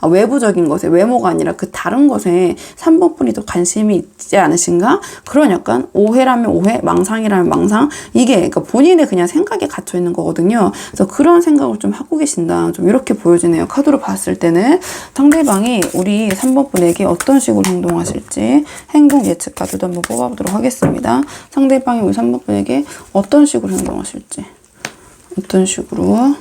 외부적인 것에, 외모가 아니라 그 다른 것에 3번 분이 더 관심이 있지 않으신가? 그런 약간 오해라면 오해, 망상이라면 망상, 이게 그러니까 본인의 그냥 생각에 갇혀 있는 거거든요. 그래서 그런 생각을 좀 하고 계신다. 좀 이렇게 보여지네요. 카드로 봤을 때는 상대방이 우리 3번 분에게 어떤 식으로 행동하실지 행동 예측 카드도 한번 뽑아보도록 하겠습니다. 상대방이 우리 3번 분에게 어떤 식으로 행동하실지, 어떤 식으로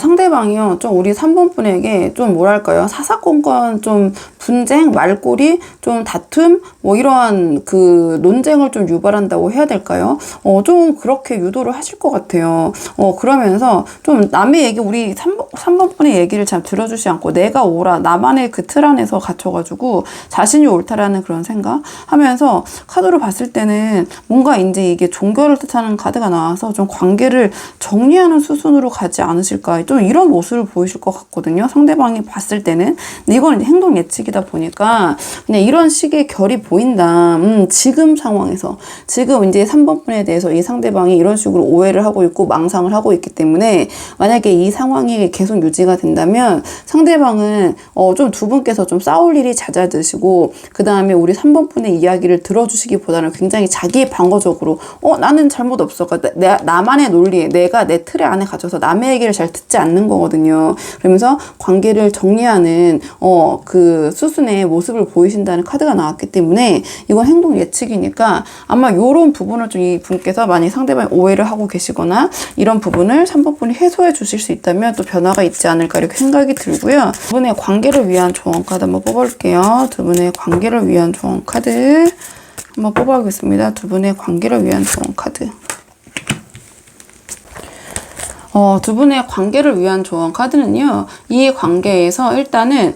상대방이요, 좀 우리 3번 분에게 좀 뭐랄까요, 사사건건 좀 분쟁, 말꼬리, 좀 다툼, 뭐 이러한 그 논쟁을 좀 유발한다고 해야 될까요? 좀 그렇게 유도를 하실 것 같아요. 그러면서 좀 남의 얘기, 우리 3번 분의 얘기를 잘 들어주지 않고 내가 옳아, 나만의 그 틀 안에서 갇혀가지고 자신이 옳다라는 그런 생각 하면서 카드로 봤을 때는 뭔가 이제 이게 종교를 뜻하는 카드가 나와서 좀 관계를 정리하는 수순으로 가지 않으실까, 좀 이런 모습을 보이실 것 같거든요. 상대방이 봤을 때는. 근데 이건 행동 예측이다 보니까 그냥 이런 식의 결이 보인다. 지금 상황에서, 지금 이제 3번 분에 대해서 이 상대방이 이런 식으로 오해를 하고 있고 망상을 하고 있기 때문에 만약에 이 상황이 계속 유지가 된다면 상대방은 좀 두 분께서 좀 싸울 일이 잦아드시고, 그 다음에 우리 3번 분의 이야기를 들어주시기보다는 굉장히 자기 방어적으로 나는 잘못 없어, 그러니까 나만의 논리에, 내가 내 틀에 안에 갇혀서 남의 얘기를 잘 듣지 않는 거거든요. 그러면서 관계를 정리하는 그 수순의 모습을 보이신다는 카드가 나왔기 때문에 이건 행동 예측이니까 아마 이런 부분을 좀 이 분께서 만약 상대방이 오해를 하고 계시거나 이런 부분을 3번 분이 해소해 주실 수 있다면 또 변화가 있지 않을까 이렇게 생각이 들고요. 두 분의 관계를 위한 조언 카드 한번 뽑아볼게요. 두 분의 관계를 위한 조언 카드 한번 뽑아보겠습니다. 두 분의 관계를 위한 조언 카드. 두 분의 관계를 위한 조언 카드는요, 이 관계에서 일단은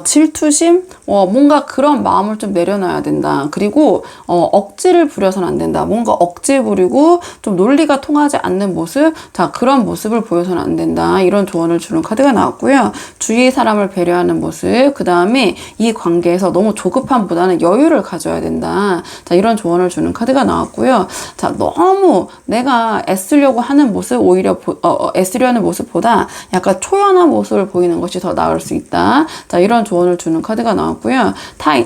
질투심, 뭔가 그런 마음을 좀 내려놔야 된다. 그리고 억지를 부려서는 안 된다. 뭔가 억지 부리고 좀 논리가 통하지 않는 모습, 자, 그런 모습을 보여서는 안 된다. 이런 조언을 주는 카드가 나왔고요. 주위 사람을 배려하는 모습, 그 다음에 이 관계에서 너무 조급함보다는 여유를 가져야 된다. 자, 이런 조언을 주는 카드가 나왔고요. 자, 너무 내가 애쓰려고 하는 모습, 오히려 애쓰려는 모습보다 약간 초연한 모습을 보이는 것이 더 나을 수 있다. 자, 이런 조언을 주는 카드가 나왔고요.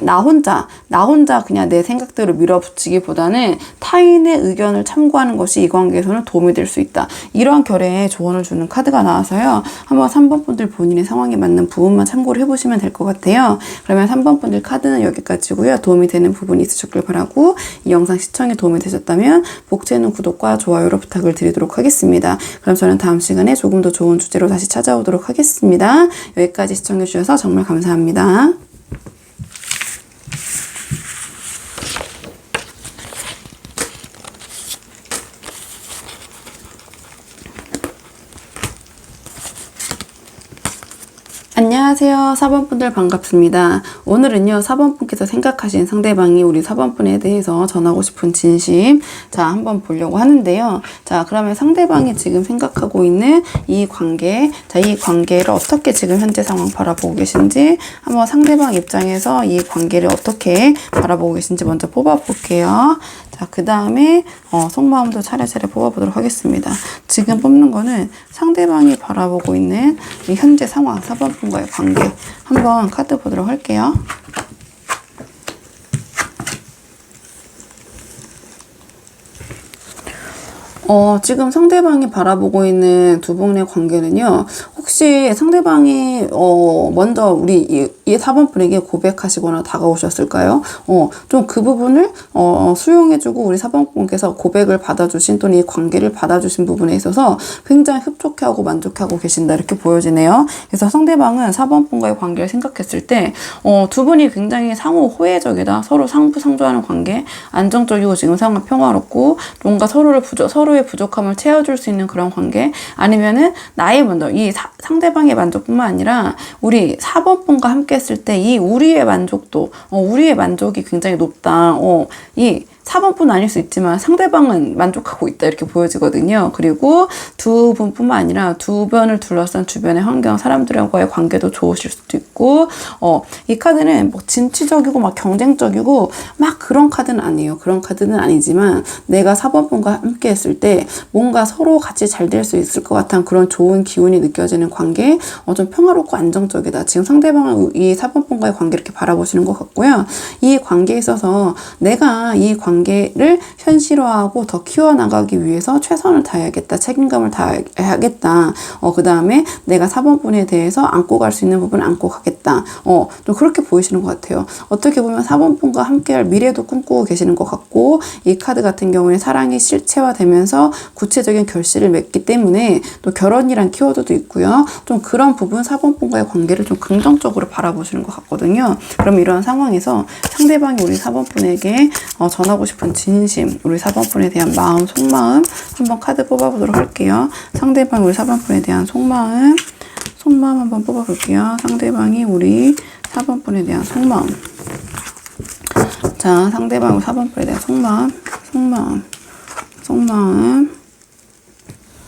나 혼자 그냥 내 생각대로 밀어붙이기보다는 타인의 의견을 참고하는 것이 이 관계에서는 도움이 될 수 있다. 이런 결의 조언을 주는 카드가 나와서요. 한번 3번 분들 본인의 상황에 맞는 부분만 참고를 해보시면 될 것 같아요. 그러면 3번 분들 카드는 여기까지고요. 도움이 되는 부분이 있으셨길 바라고, 이 영상 시청에 도움이 되셨다면 복제는 구독과 좋아요로 부탁을 드리도록 하겠습니다. 그럼 저는 다음 시간에 조금 더 좋은 주제로 다시 찾아오도록 하겠습니다. 여기까지 시청해주셔서 정말 감사합니다. 안녕하세요. 4번분들 반갑습니다. 오늘은요, 4번분께서 생각하신 상대방이 우리 4번분에 대해서 전하고 싶은 진심, 자, 한번 보려고 하는데요. 자, 그러면 상대방이 지금 생각하고 있는 이 관계, 자, 이 관계를 어떻게 지금 현재 상황 바라보고 계신지, 한번 상대방 입장에서 이 관계를 어떻게 바라보고 계신지 먼저 뽑아볼게요. 자, 그 다음에 속마음도 차례차례 뽑아보도록 하겠습니다. 지금 뽑는 거는 상대방이 바라보고 있는 이 현재 상황, 4번분과의 관계 한번 카드 보도록 할게요. 지금 상대방이 바라보고 있는 두 분의 관계는요, 혹시 상대방이 먼저 우리 이 4번 분에게 고백하시거나 다가오셨을까요? 좀 그 부분을 수용해주고 우리 4번 분께서 고백을 받아주신, 또는 이 관계를 받아주신 부분에 있어서 굉장히 흡족해하고 만족하고 계신다, 이렇게 보여지네요. 그래서 상대방은 4번 분과의 관계를 생각했을 때 두 분이 굉장히 상호 호혜적이다, 서로 상부상조하는 관계, 안정적이고 지금 상황 평화롭고 뭔가 서로의 부족함을 채워줄 수 있는 그런 관계, 아니면은 나의 먼저 이 상대방의 만족뿐만 아니라 우리 4번 분과 함께 했을 때 이 우리의 만족도, 우리의 만족이 굉장히 높다. 이 4번뿐 아닐 수 있지만 상대방은 만족하고 있다, 이렇게 보여지거든요. 그리고 두 분뿐만 아니라 두 분을 둘러싼 주변의 환경, 사람들과의 관계도 좋으실 수도 있고, 이 카드는 뭐 진취적이고 막 경쟁적이고 막 그런 카드는 아니에요. 그런 카드는 아니지만 내가 4번분과 함께 했을 때 뭔가 서로 같이 잘 될 수 있을 것 같은 그런 좋은 기운이 느껴지는 관계, 좀 평화롭고 안정적이다. 지금 상대방은 이 4번분과의 관계를 이렇게 바라보시는 것 같고요. 이 관계에 있어서 내가 이 관계를 현실화하고 더 키워나가기 위해서 최선을 다해야겠다. 책임감을 다해야겠다. 그 다음에 내가 4번분에 대해서 안고 갈 수 있는 부분을 안고 가겠다. 있다. 좀 그렇게 보이시는 것 같아요. 어떻게 보면 4번 분과 함께할 미래도 꿈꾸고 계시는 것 같고, 이 카드 같은 경우에 사랑이 실체화되면서 구체적인 결실을 맺기 때문에 또 결혼이란 키워드도 있고요. 좀 그런 부분 4번 분과의 관계를 좀 긍정적으로 바라보시는 것 같거든요. 그럼 이런 상황에서 상대방이 우리 4번 분에게 전하고 싶은 진심, 우리 4번 분에 대한 마음, 속마음 한번 카드 뽑아보도록 할게요. 상대방이 우리 4번 분에 대한 속마음 한번 뽑아볼게요. 상대방이 우리 4번 분에 대한 속마음. 자, 상대방이 4번 분에 대한 속마음.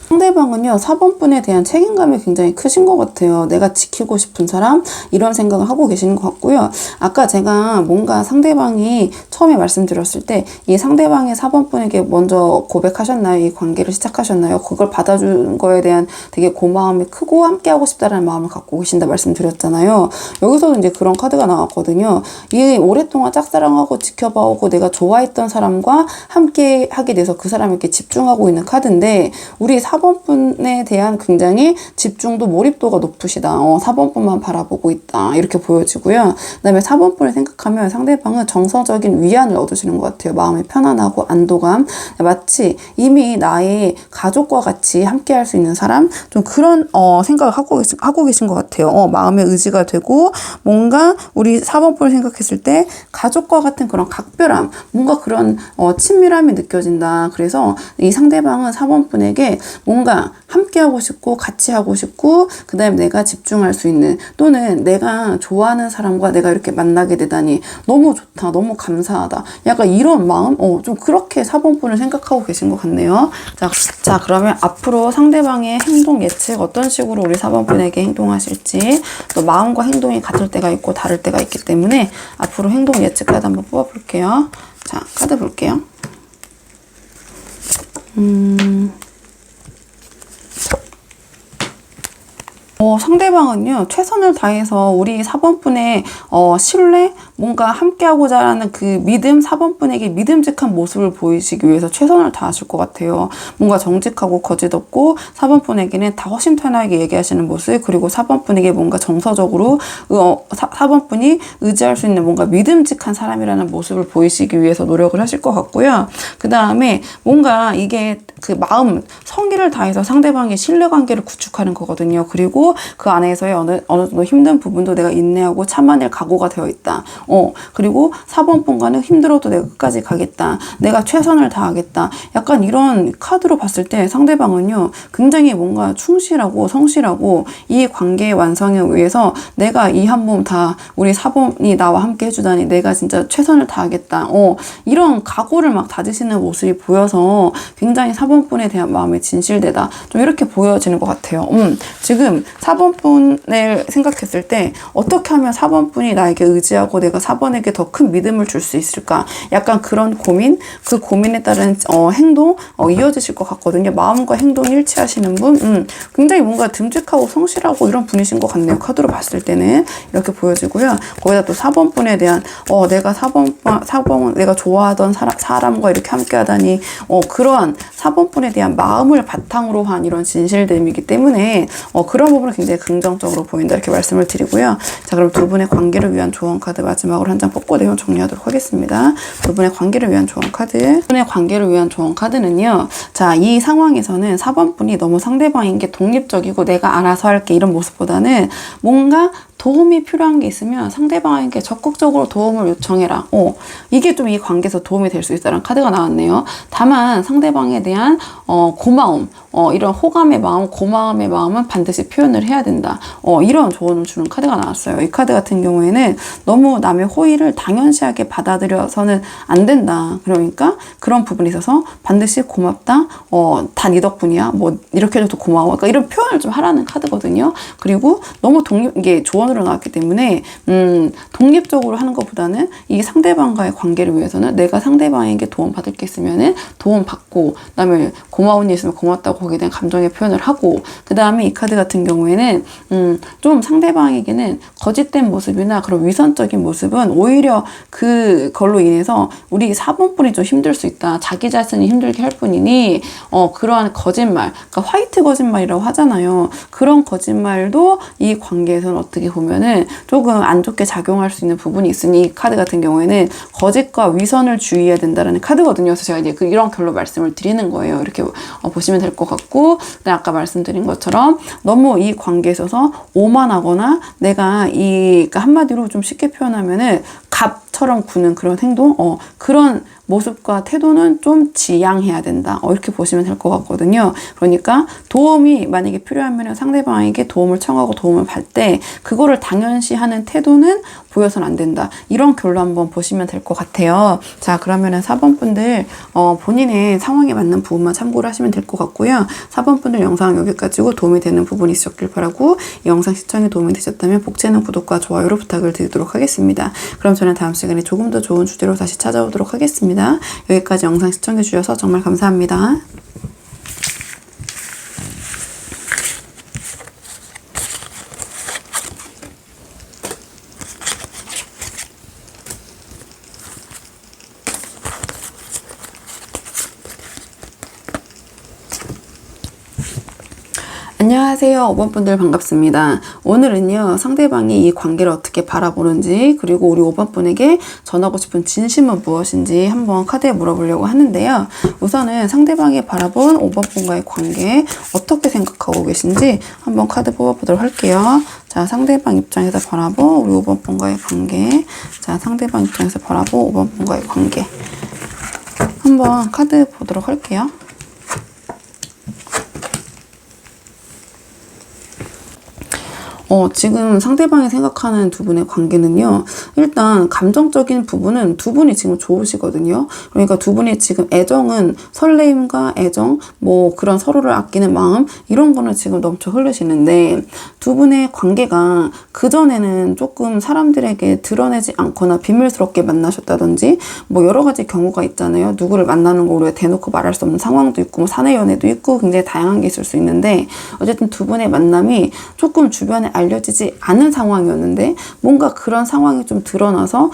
상대방은요, 4번 분에 대한 책임감이 굉장히 크신 것 같아요. 내가 지키고 싶은 사람, 이런 생각을 하고 계시는 것 같고요. 아까 제가 뭔가 상대방이 처음에 말씀드렸을 때, 이 상대방의 4번 분에게 먼저 고백하셨나요? 이 관계를 시작하셨나요? 그걸 받아준 거에 대한 되게 고마움이 크고 함께하고 싶다는 마음을 갖고 계신다 말씀드렸잖아요. 여기서도 이제 그런 카드가 나왔거든요. 이 오랫동안 짝사랑하고 지켜봐오고 내가 좋아했던 사람과 함께 하게 돼서 그 사람에게 집중하고 있는 카드인데, 우리 4번 분에 대한 굉장히 집중도 몰입도가 높으시다. 4번 분만 바라보고 있다. 이렇게 보여지고요. 그 다음에 4번 분을 생각하면 상대방은 정서적인 위안을 얻으시는 것 같아요. 마음이 편안하고 안도감. 마치 이미 나의 가족과 같이 함께 할 수 있는 사람? 좀 그런 생각을 하고 계신 것 같아요. 마음의 의지가 되고 뭔가 우리 4번 분을 생각했을 때 가족과 같은 그런 각별함, 뭔가 그런 친밀함이 느껴진다. 그래서 이 상대방은 4번 분에게 뭔가 함께 하고 싶고 같이 하고 싶고 그 다음에 내가 집중할 수 있는 또는 내가 좋아하는 사람과 내가 이렇게 만나게 되다니 너무 좋다, 너무 감사하다, 약간 이런 마음? 좀 그렇게 4번 분을 생각하고 계신 것 같네요. 자 그러면 앞으로 상대방의 행동 예측 어떤 식으로 우리 4번 분에게 행동하실지, 또 마음과 행동이 같을 때가 있고 다를 때가 있기 때문에 앞으로 행동 예측 카드 한번 뽑아볼게요. 자, 카드 볼게요. 상대방은요, 최선을 다해서 우리 4번 분의 신뢰, 뭔가 함께하고자 하는 그 믿음, 4번 분에게 믿음직한 모습을 보이시기 위해서 최선을 다하실 것 같아요. 뭔가 정직하고 거짓 없고 4번 분에게는 다 허심탄회하게 얘기하시는 모습, 그리고 4번 분에게 뭔가 정서적으로 4번 분이 의지할 수 있는 뭔가 믿음직한 사람이라는 모습을 보이시기 위해서 노력을 하실 것 같고요. 그 다음에 뭔가 이게 그 마음, 성의를 다해서 상대방의 신뢰관계를 구축하는 거거든요. 그리고 그 안에서의 어느 정도 힘든 부분도 내가 인내하고 참아낼 각오가 되어 있다. 그리고 4번 분과는 힘들어도 내가 끝까지 가겠다. 내가 최선을 다하겠다. 약간 이런 카드로 봤을 때 상대방은요, 굉장히 뭔가 충실하고 성실하고 이 관계의 완성에 위해서 내가 이 한 몸 다 우리 4번이 나와 함께 해주다니 내가 진짜 최선을 다하겠다. 이런 각오를 막 다지시는 모습이 보여서 굉장히 4번 분에 대한 마음이 진실되다. 좀 이렇게 보여지는 것 같아요. 지금 4번 분을 생각했을 때 어떻게 하면 4번 분이 나에게 의지하고 내가 4번에게 더 큰 믿음을 줄 수 있을까? 약간 그런 고민, 그 고민에 따른 행동 이어지실 것 같거든요. 마음과 행동이 일치하시는 분, 굉장히 뭔가 듬직하고 성실하고 이런 분이신 것 같네요. 카드로 봤을 때는 이렇게 보여지고요. 거기다 또 4번 분에 대한 내가 4번 내가 좋아하던 사람과 이렇게 함께 하다니 그러한 4번 분에 대한 마음을 바탕으로 한 이런 진실됨이기 때문에 그런 부분을 굉장히 긍정적으로 보인다 이렇게 말씀을 드리고요. 자, 그럼 두 분의 관계를 위한 조언 카드 마지막으로 한 장 뽑고 내용 정리하도록 하겠습니다. 두 분의 관계를 위한 조언 카드. 두 분의 관계를 위한 조언 카드는요. 자, 이 상황에서는 4번 분이 너무 상대방인 게 독립적이고 내가 알아서 할게 이런 모습보다는 뭔가 도움이 필요한 게 있으면 상대방에게 적극적으로 도움을 요청해라. 이게 좀 이 관계에서 도움이 될 수 있다는 카드가 나왔네요. 다만 상대방에 대한 고마움, 이런 호감의 마음, 고마움의 마음은 반드시 표현을 해야 된다. 이런 조언을 주는 카드가 나왔어요. 이 카드 같은 경우에는 너무 남의 호의를 당연시하게 받아들여서는 안 된다. 그러니까 그런 부분에 있어서 반드시 고맙다. 다 네 덕분이야. 뭐 이렇게 해줘도 고마워. 그러니까 이런 표현을 좀 하라는 카드거든요. 그리고 너무 이게 조언으로 나왔기 때문에 독립적으로 하는 것보다는 이 상대방과의 관계를 위해서는 내가 상대방에게 도움 받을 게 있으면은 도움 받고, 그다음에 고마운 일 있으면 고맙다고 거기에 대한 감정의 표현을 하고, 그 다음에 이 카드 같은 경우에는 좀 상대방에게는 거짓된 모습이나 그런 위선적인 모습은 오히려 그걸로 인해서 우리 4번 분이 좀 힘들 수 있다. 자기 자신이 힘들게 할 뿐이니 그러한 거짓말, 그러니까 화이트 거짓말이라고 하잖아요. 그런 거짓말도 이 관계에서는 어떻게 보면은 조금 안 좋게 작용할 수 있는 부분이 있으니 이 카드 같은 경우에는 거짓과 위선을 주의해야 된다는 카드거든요. 그래서 제가 이제 이런 결로 말씀을 드리는 거예요. 이렇게 보시면 될 것 같고, 그다음에 아까 말씀드린 것처럼 너무 이 관계에 있어서 오만하거나 내가 그러니까 한마디로 좀 쉽게 표현하면은 갑처럼 구는 그런 행동, 그런 모습과 태도는 좀 지양해야 된다. 이렇게 보시면 될 것 같거든요. 그러니까 도움이 만약에 필요하면 상대방에게 도움을 청하고 도움을 받을 때 그거를 당연시하는 태도는 보여서는 안 된다. 이런 결로 한번 보시면 될 것 같아요. 자, 그러면은 4번 분들 본인의 상황에 맞는 부분만 참고를 하시면 될 것 같고요. 4번 분들 영상 여기까지고 도움이 되는 부분이 있으셨길 바라고, 이 영상 시청에 도움이 되셨다면 복채는 구독과 좋아요로 부탁을 드리도록 하겠습니다. 그럼 저는 다음 시간에 조금 더 좋은 주제로 다시 찾아오도록 하겠습니다. 여기까지 영상 시청해 주셔서 정말 감사합니다. 안녕하세요. 5번 분들 반갑습니다. 오늘은요, 상대방이 이 관계를 어떻게 바라보는지, 그리고 우리 5번 분에게 전하고 싶은 진심은 무엇인지 한번 카드에 물어보려고 하는데요. 우선은 상대방이 바라본 5번 분과의 관계 어떻게 생각하고 계신지 한번 카드 뽑아보도록 할게요. 자, 상대방 입장에서 바라본 우리 5번 분과의 관계. 자, 상대방 입장에서 바라본 5번 분과의 관계. 한번 카드 보도록 할게요. 지금 상대방이 생각하는 두 분의 관계는요, 일단 감정적인 부분은 두 분이 지금 좋으시거든요. 그러니까 두 분이 지금 애정은 설레임과 애정, 뭐 그런 서로를 아끼는 마음, 이런 거는 지금 넘쳐 흐르시는데, 두 분의 관계가 그전에는 조금 사람들에게 드러내지 않거나 비밀스럽게 만나셨다든지, 뭐 여러 가지 경우가 있잖아요. 누구를 만나는 거 우리가 대놓고 말할 수 없는 상황도 있고, 뭐 사내 연애도 있고, 굉장히 다양한 게 있을 수 있는데, 어쨌든 두 분의 만남이 조금 주변에 알려지지 않은 상황이었는데, 뭔가 그런 상황이 좀 드러나서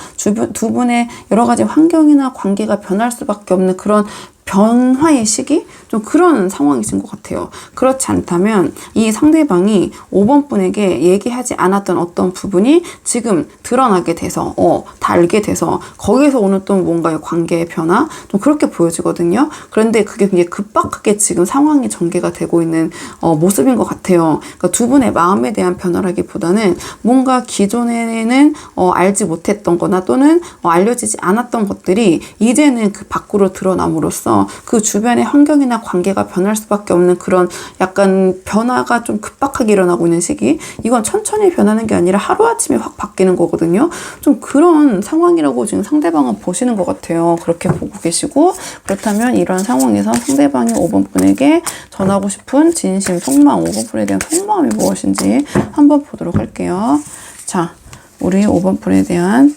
두 분의 여러 가지 환경이나 관계가 변할 수밖에 없는 그런 변화의 시기? 좀 그런 상황이신 것 같아요. 그렇지 않다면 이 상대방이 5번 분에게 얘기하지 않았던 어떤 부분이 지금 드러나게 돼서 다 알게 돼서 거기에서 오는 또 뭔가의 관계의 변화? 좀 그렇게 보여지거든요. 그런데 그게 굉장히 급박하게 지금 상황이 전개가 되고 있는 모습인 것 같아요. 그러니까 두 분의 마음에 대한 변화라기보다는 뭔가 기존에는 알지 못했던 거나 또는 알려지지 않았던 것들이 이제는 그 밖으로 드러남으로써 그 주변의 환경이나 관계가 변할 수밖에 없는 그런 약간 변화가 좀 급박하게 일어나고 있는 시기. 이건 천천히 변하는 게 아니라 하루아침에 확 바뀌는 거거든요. 좀 그런 상황이라고 지금 상대방은 보시는 것 같아요. 그렇게 보고 계시고, 그렇다면 이런 상황에서 상대방이 5번 분에게 전하고 싶은 진심, 속마음, 5번 분에 대한 속마음이 무엇인지 한번 보도록 할게요. 자, 우리 5번 분에 대한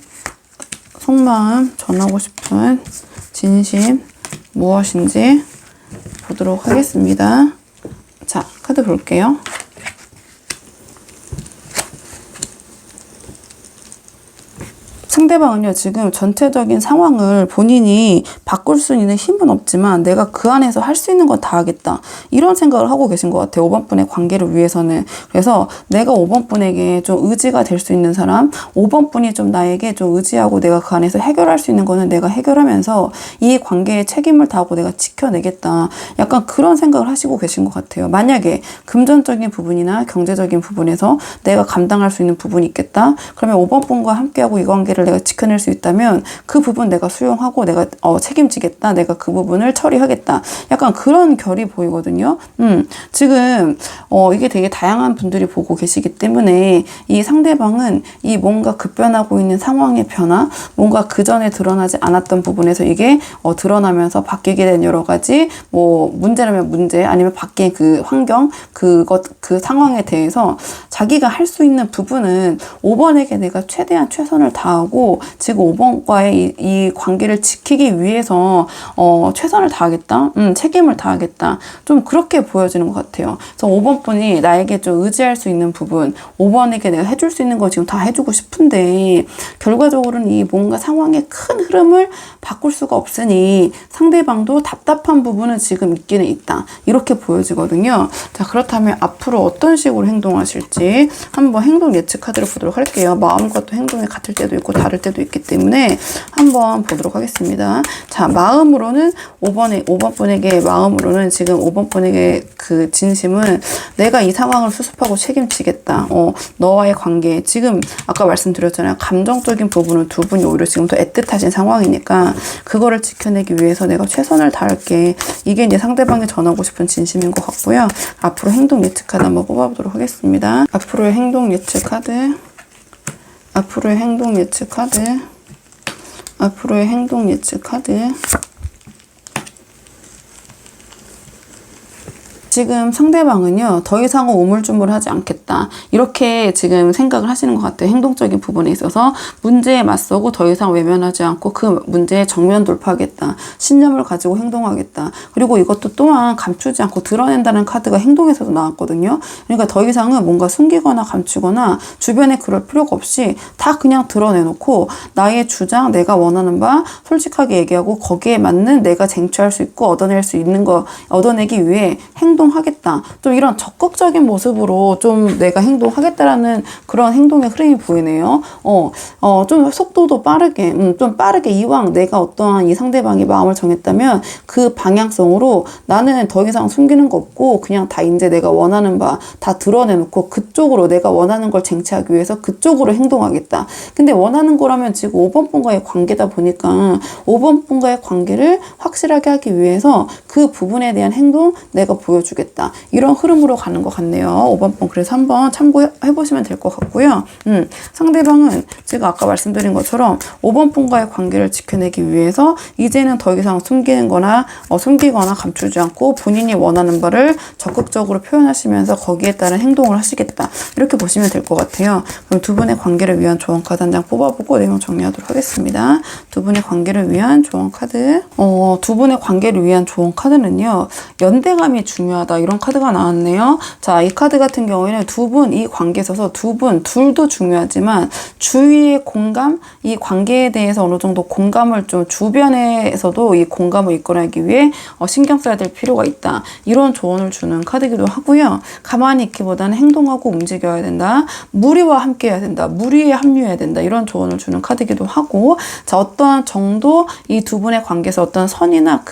속마음, 전하고 싶은 진심 무엇인지 보도록 하겠습니다. 자, 카드 볼게요. 상대방은요, 지금 전체적인 상황을 본인이 바꿀 수 있는 힘은 없지만 내가 그 안에서 할 수 있는 건 다 하겠다. 이런 생각을 하고 계신 것 같아요. 5번 분의 관계를 위해서는. 그래서 내가 5번 분에게 좀 의지가 될 수 있는 사람, 5번 분이 좀 나에게 좀 의지하고 내가 그 안에서 해결할 수 있는 거는 내가 해결하면서 이 관계에 책임을 다하고 내가 지켜내겠다. 약간 그런 생각을 하시고 계신 것 같아요. 만약에 금전적인 부분이나 경제적인 부분에서 내가 감당할 수 있는 부분이 있겠다. 그러면 5번 분과 함께하고 이 관계를 내가 지켜낼 수 있다면 그 부분 내가 수용하고 내가 책임지겠다. 내가 그 부분을 처리하겠다. 약간 그런 결이 보이거든요. 지금 이게 되게 다양한 분들이 보고 계시기 때문에 이 상대방은 이 뭔가 급변하고 있는 상황의 변화, 뭔가 그전에 드러나지 않았던 부분에서 이게 드러나면서 바뀌게 된 여러 가지 뭐 문제라면 문제, 아니면 바뀐 그 환경, 그 상황에 대해서 자기가 할 수 있는 부분은 5번에게 내가 최대한 최선을 다하고 그리고 지금 5번과의 이 관계를 지키기 위해서 최선을 다하겠다, 책임을 다하겠다, 좀 그렇게 보여지는 것 같아요. 그래서 5번 분이 나에게 좀 의지할 수 있는 부분, 5번에게 내가 해줄 수 있는 거 지금 다 해주고 싶은데 결과적으로는 이 뭔가 상황의 큰 흐름을 바꿀 수가 없으니 상대방도 답답한 부분은 지금 있기는 있다, 이렇게 보여지거든요. 자, 그렇다면 앞으로 어떤 식으로 행동하실지 한번 행동 예측 카드를 보도록 할게요. 마음과 또 행동이 같을 때도 있고 다를 때도 있기 때문에 한번 보도록 하겠습니다. 자, 마음으로는 5번 분에게 마음으로는 지금 5번 분에게 그 진심은 내가 이 상황을 수습하고 책임지겠다. 너와의 관계, 지금 아까 말씀드렸잖아요. 감정적인 부분은 두 분이 오히려 지금 더 애틋하신 상황이니까 그거를 지켜내기 위해서 내가 최선을 다할게. 이게 이제 상대방이 전하고 싶은 진심인 것 같고요. 앞으로 행동 예측 카드 한번 뽑아보도록 하겠습니다. 앞으로의 행동 예측 카드, 앞으로의 행동 예측 카드, 앞으로의 행동 예측 카드. 지금 상대방은요, 더 이상은 우물쭈물하지 않겠다, 이렇게 지금 생각을 하시는 것 같아요. 행동적인 부분에 있어서 문제에 맞서고 더 이상 외면하지 않고 그 문제에 정면 돌파하겠다, 신념을 가지고 행동하겠다. 그리고 이것도 또한 감추지 않고 드러낸다는 카드가 행동에서도 나왔거든요. 그러니까 더 이상은 뭔가 숨기거나 감추거나 주변에 그럴 필요가 없이 다 그냥 드러내놓고 나의 주장, 내가 원하는 바 솔직하게 얘기하고 거기에 맞는 내가 쟁취할 수 있고 얻어낼 수 있는 거 얻어내기 위해 하겠다. 좀 이런 적극적인 모습으로 좀 내가 행동하겠다라는 그런 행동의 흐름이 보이네요. 좀 속도도 빠르게, 좀 빠르게 이왕 내가 어떠한 이 상대방이 마음을 정했다면 그 방향성으로 나는 더 이상 숨기는 거 없고 그냥 다 이제 내가 원하는 바 다 드러내놓고 그쪽으로 내가 원하는 걸 쟁취하기 위해서 그쪽으로 행동하겠다. 근데 원하는 거라면 지금 5번 분과의 관계다 보니까 5번 분과의 관계를 확실하게 하기 위해서 그 부분에 대한 행동 내가 보여주겠다, 이런 흐름으로 가는 것 같네요. 5번 분 그래서 한번 참고해 보시면 될 것 같고요. 상대방은 제가 아까 말씀드린 것처럼 5번 분과의 관계를 지켜내기 위해서 이제는 더 이상 숨기거나 감추지 않고 본인이 원하는 바를 적극적으로 표현하시면서 거기에 따른 행동을 하시겠다, 이렇게 보시면 될 것 같아요. 그럼 두 분의 관계를 위한 조언 카드 한 장 뽑아보고 내용 정리하도록 하겠습니다. 두 분의 관계를 위한 조언 카드, 두 분의 관계를 위한 조언 카드는요, 연대감이 중요하다, 이런 카드가 나왔네요. 자, 이 카드 같은 경우에는 두 분 이 관계에 있어서 두 분 둘도 중요하지만 주위의 공감, 이 관계에 대해서 어느 정도 공감을 좀 주변에서도 이 공감을 이끌어내기 위해 신경 써야 될 필요가 있다, 이런 조언을 주는 카드이기도 하고요. 가만히 있기보다는 행동하고 움직여야 된다, 무리와 함께 해야 된다, 무리에 합류해야 된다, 이런 조언을 주는 카드이기도 하고, 자, 어떠한 정도 이 두 분의 관계에서 어떤 선이나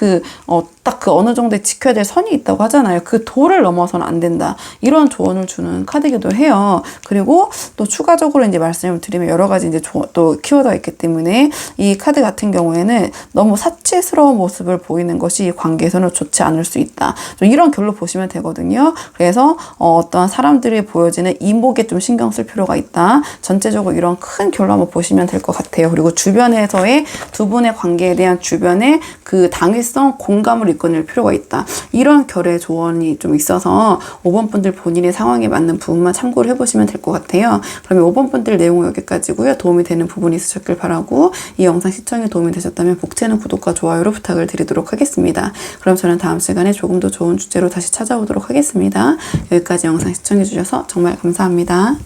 딱 그 어느 정도에 지켜야 될 선이 있다고 하잖아요. 그 도를 넘어서는 안 된다, 이런 조언을 주는 카드이기도 해요. 그리고 또 추가적으로 이제 말씀을 드리면 여러 가지 이제 또 키워드가 있기 때문에 이 카드 같은 경우에는 너무 사치스러운 모습을 보이는 것이 이 관계에서는 좋지 않을 수 있다, 좀 이런 결로 보시면 되거든요. 그래서 어떠한 사람들이 보여지는 이목에 좀 신경 쓸 필요가 있다, 전체적으로 이런 큰 결로 한번 보시면 될 것 같아요. 그리고 주변에서의 두 분의 관계에 대한 주변의 그 당위성, 공감을 이끌어낼 필요가 있다, 이런 결의 조언이 좀 있어서 5번 분들 본인의 상황에 맞는 부분만 참고를 해보시면 될 것 같아요. 그러면 5번 분들 내용은 여기까지고요. 도움이 되는 부분이 있으셨길 바라고, 이 영상 시청에 도움이 되셨다면 복채는 구독과 좋아요로 부탁을 드리도록 하겠습니다. 그럼 저는 다음 시간에 조금 더 좋은 주제로 다시 찾아오도록 하겠습니다. 여기까지 영상 시청해주셔서 정말 감사합니다.